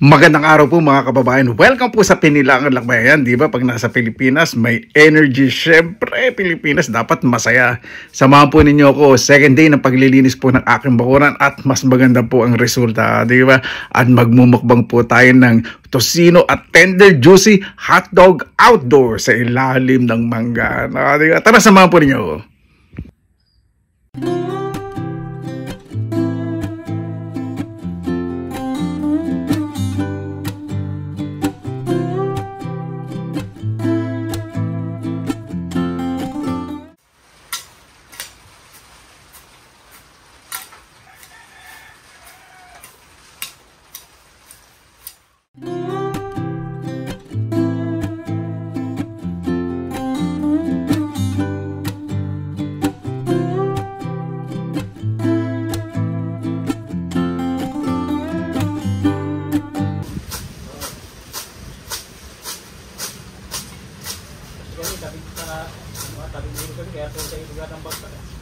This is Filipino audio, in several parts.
Magandang araw po mga kababayan. Welcome po sa Pinilangan Lakbayan. Di ba pag nasa Pilipinas may energy. Syempre Pilipinas dapat masaya. Samahan po ninyo ako. Second day ng paglilinis po ng aking bakuran at mas maganda po ang resulta. Di ba? At magmumukbang po tayo ng tocino at tender juicy hotdog outdoor sa ilalim ng mangga. Diba? Tara samahan po ninyo ako.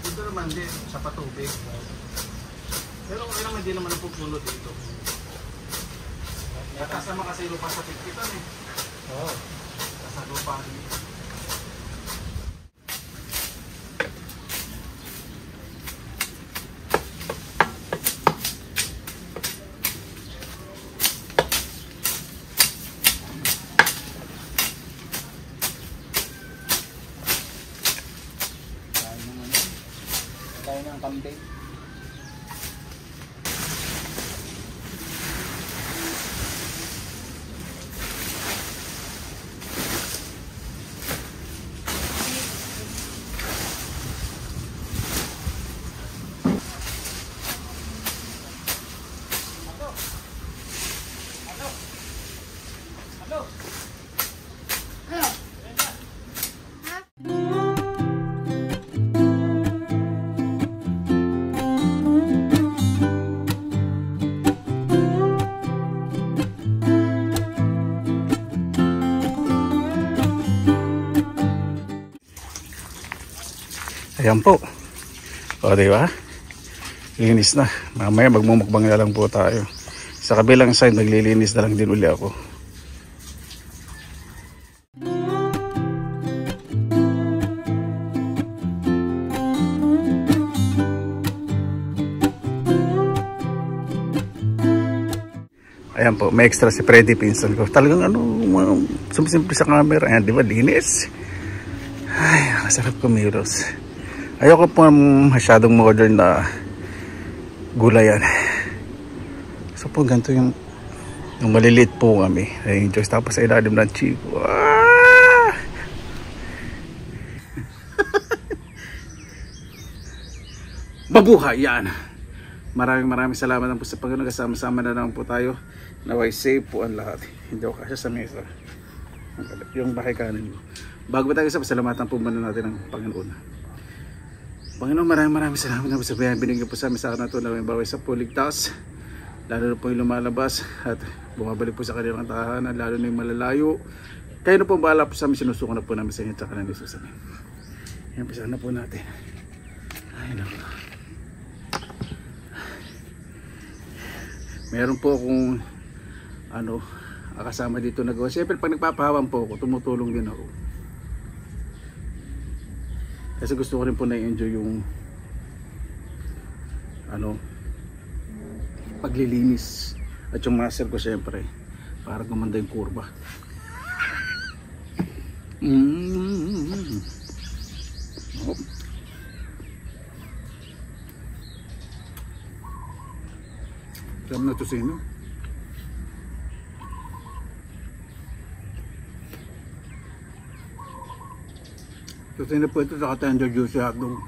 Dito naman din sa patubig. Pero okay naman din naman ang pupulo dito. Kasama kasi lupa sa pikitan eh. Oo. Kasama lupa dito. Tayo ng kambing. Ayan po. O, diba? Linis na. Mamaya magmumukbang na lang po tayo. Sa kabilang side, naglilinis na lang din uli ako. Ayan po, may extra si Freddy, pinsan ko. Talagang sumisimple sa camera. Ayan, diba? Linis. Ay, nakasarap kumilos. Ayoko po masyadong modern na gulayan. So po ganito yung maliliit po kami. Ay-enjoy tapos sa ilalim ng chico. Ah! Mabuhay yan. Maraming salamat po sa Panginoon. Kasama-sama na lang po tayo. Naway safe po ang lahat. Hindi ako kasya sa mesa. Yung bahay kanin mo. Bago tayo sa pasalamatan po muna natin ng Panginoon. Panginoon, maraming salamat na po sa binigyan po sa amin sa araw na ito na may baway sa puligtas. Lalo na po yung lumalabas at bumabalik po sa kanilang tahanan, lalo na yung malalayo. Kayo na po bahala po sa amin, sinusukan na po namin sa inyo at saka na Jesus. Yan, pisahan na po natin. Ay, naku. Meron po akong kasama dito nagawa. Siyempre pag nagpapahawan po ako, tumutulong din ako. Kasi gusto ko rin po na-enjoy yung paglilinis at yung master ko siyempre para gumanda yung kurba. Oh. Sarap na tocino. Tocino po ito sa tender juicy hotdog.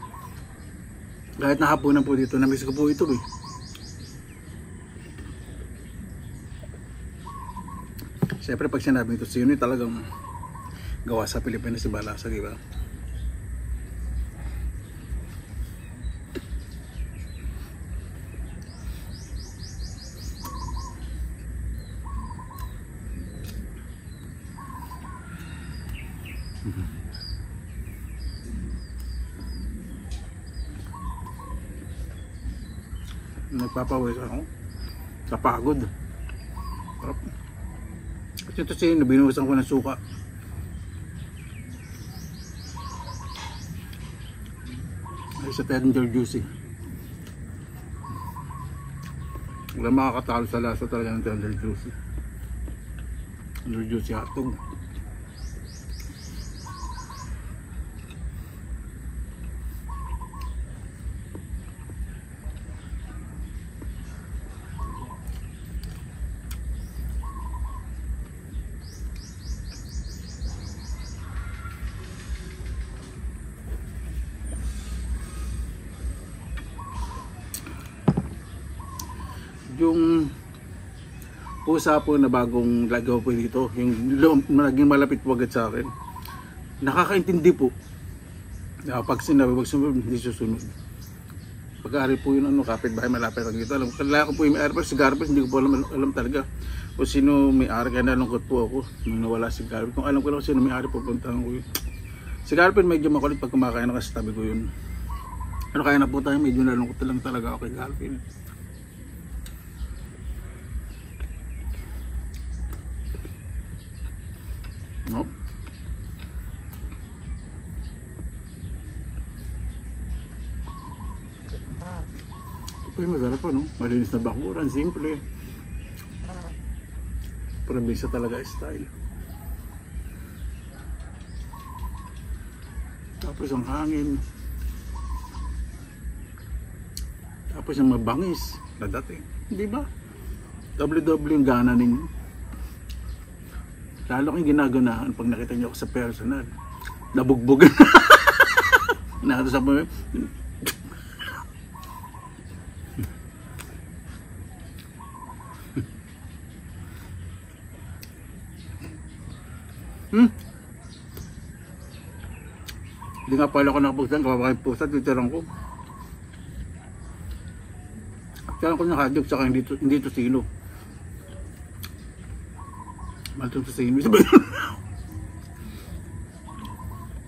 Kahit nahapunan po dito, namiss ko po ito eh. Siyempre pag sinabing tocino, talagang gawa sa Pilipinas si Balasa, di ba? Nagpapawis ako sa pagod. Sarap. At ito siya, binuhusan ko ng suka. Ay, sa tender juicy. Wala makakatalo sa lasa talaga ng tender juicy. Tender juicy hotdog. Yung pusa po na bagong lagaw po dito, yung naging malapit po agad sa akin, nakakaintindi po. Pag sinabi, wag sumunod, hindi susunod. Pag-aari po yun, kapitbahay malapit lang dito. Alam ko po yung may-ari, pero si Garfield hindi ko po alam talaga kung sino may-ari, kaya nalungkot po ako nung nawala si Garfield. Kung alam ko lang sino may-ari, pupuntahan ko yun. Si Garfield medyo makulit pag kumakain na, kasi tabi ko yun. Kaya na po tayo, medyo nalungkot lang talaga ako kay Garfield. No? Ito yung masarap po, no? Malinis na bakuran, simple. Probinsya talaga style. Tapos ang hangin. Tapos ang mabangis na dating. Di ba? Doble-doble yung gana ninyo. Lalo kong ginaganahan pag nakita niyo ako sa personal. Nabugbog. Nato sa mga. Hindi nga pala ako nakapagsan, kapapakain pusa, titiran ko. Titiran ko ng hotdog, saka hindi to sino. Maltong sa sino.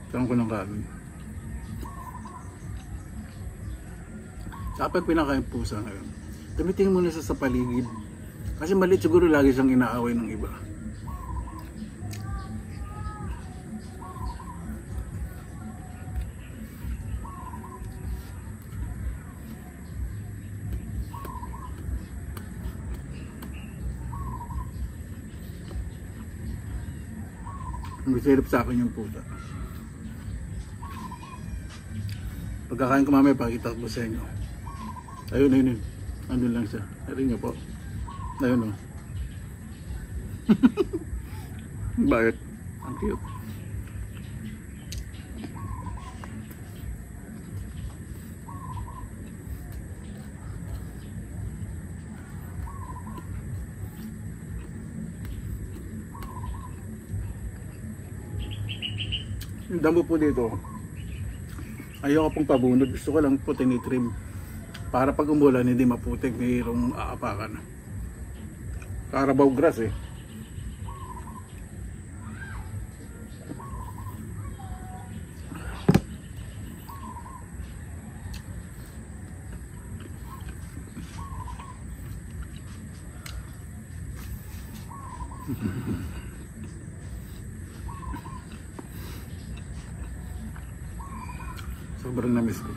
Titiran ko ng kanin. Dapat pinakain pusa ngayon. Gamitin mo na sa paligid. Kasi maliit siguro lagi siyang inaaway ng iba. Masirap sa akin yung pusa. Pagkakain ko mamaya, pakita ko sa inyo. Ayun, ayun, ayun. Andun lang siya. Ayun niyo po. Ayun, o. Bakit? Ang cute. Yung damo po dito, ayoko pong pabunod, gusto ko lang po tinitrim para pag umulan hindi maputik, mayroong aapakan. Carabao grass eh. Sobrang na-miss ko.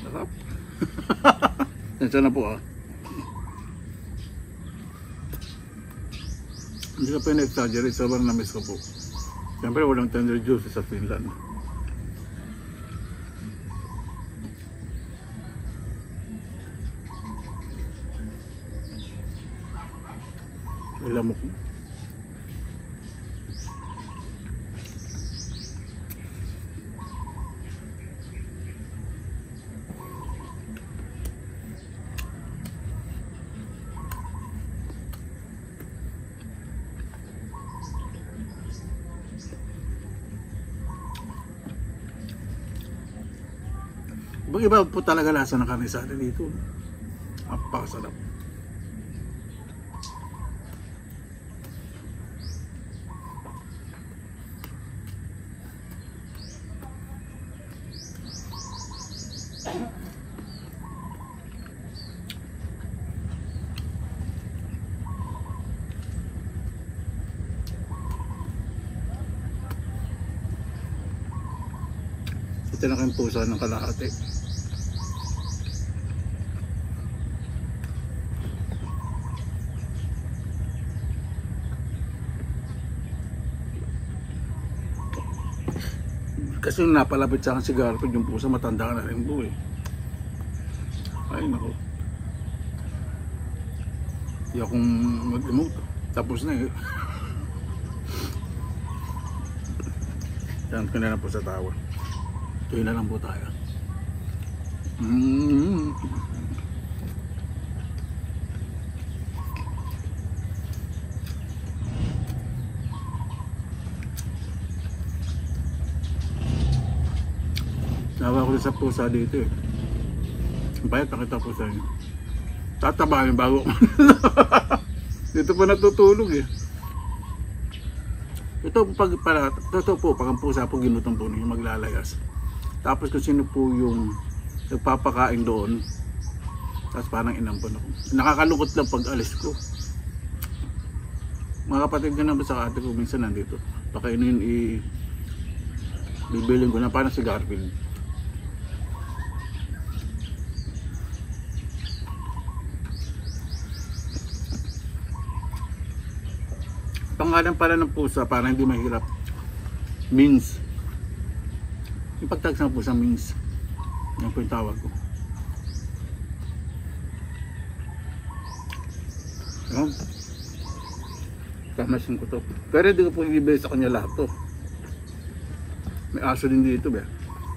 Sarap. Nandiyan na po ah. Hindi ka pa na-exaggerate, sobrang na-miss ko po. Siyempre walang tender juice sa Finland. May lamok mo. Iba po talaga lasa ng karne sa atin dito. Napakasarap. Ito na kayong pusa ng kalahati. Kasi yung napalapit sa akin si Garfield, yung pusa matanda na rin po eh. Ay nako. Hindi akong mag-emote. Tapos na eh. Yan ko na lang po sa tawa. Tuloy na lang po tayo. Nawa ko rin sa pusa dito eh. Bayat nakita po sa inyo. Tatabahin bago ko. Dito pa natutulog eh. Ito pag ang pusa po ginutong po ninyo maglalayas. Tapos kung sino po yung nagpapakain doon, tapos parang inampon ako. Nakakalungkot lang pag alis ko. Mga kapatid ko naman sa ate ko minsan nandito. Pakainin bibilin ko na parang si Garfield. Pangalan pala ng pusa para hindi mahirap. Mings. Yung pagtagsa ng pusa, Mings. Yan po yung tawag ko. Yan. Kamasin ko to. Pero hindi ko po ibibigay sa kanya lahat to. May aso din dito ba?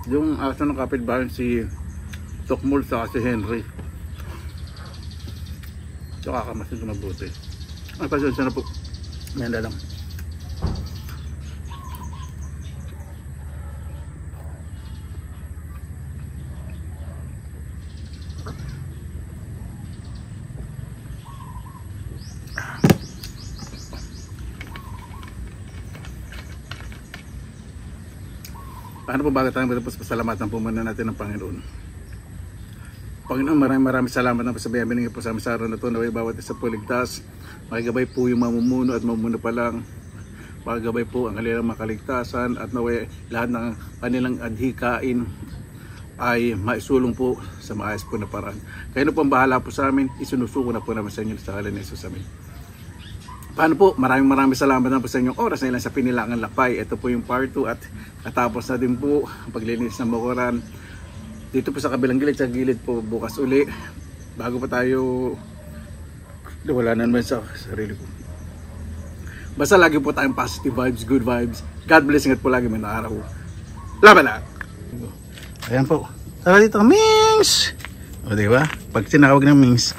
Yung aso ng kapitbahay si Tokmol sa si Henry. So kakamasin ko mabuti. Ay pasensya na po. Yan na lang. Paano po bago tayo pasalamatan po muna natin ng Panginoon? Panginoon, maraming salamat na po sa biyaya po sa aming sa araw na ito. Naway bawat isa po ligtas. Makigabay po yung mamumuno at mamumuno pa lang. Makigabay po ang kanilang makaligtasan at naway lahat ng kanilang adhikain ay maisulong po sa maayos po na paraan. Kayo na po ang bahala po sa amin. Isinusuko na po naman sa inyo sa ngalan ni Jesus amin. Paano po? Maraming salamat na po sa inyong oras na ilan sa Pinilangan Lapay. Ito po yung part 2 at katapos na din po ang paglinis ng bakuran. Dito po sa kabilang gilid, sa gilid po bukas uli. Bago pa tayo wala na naman sa sarili ko. Basta lagi po tayong positive vibes, good vibes. God bless, ingat po lagi may araw. Laban lang! Ayan po. Tara dito, Mings! O diba? Pag tinawag ng Mings,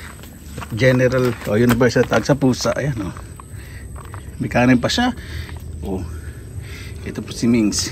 General, o Universal tag sa pusa. Ayan o. May kanin pa siya. O. Ito po si Mings.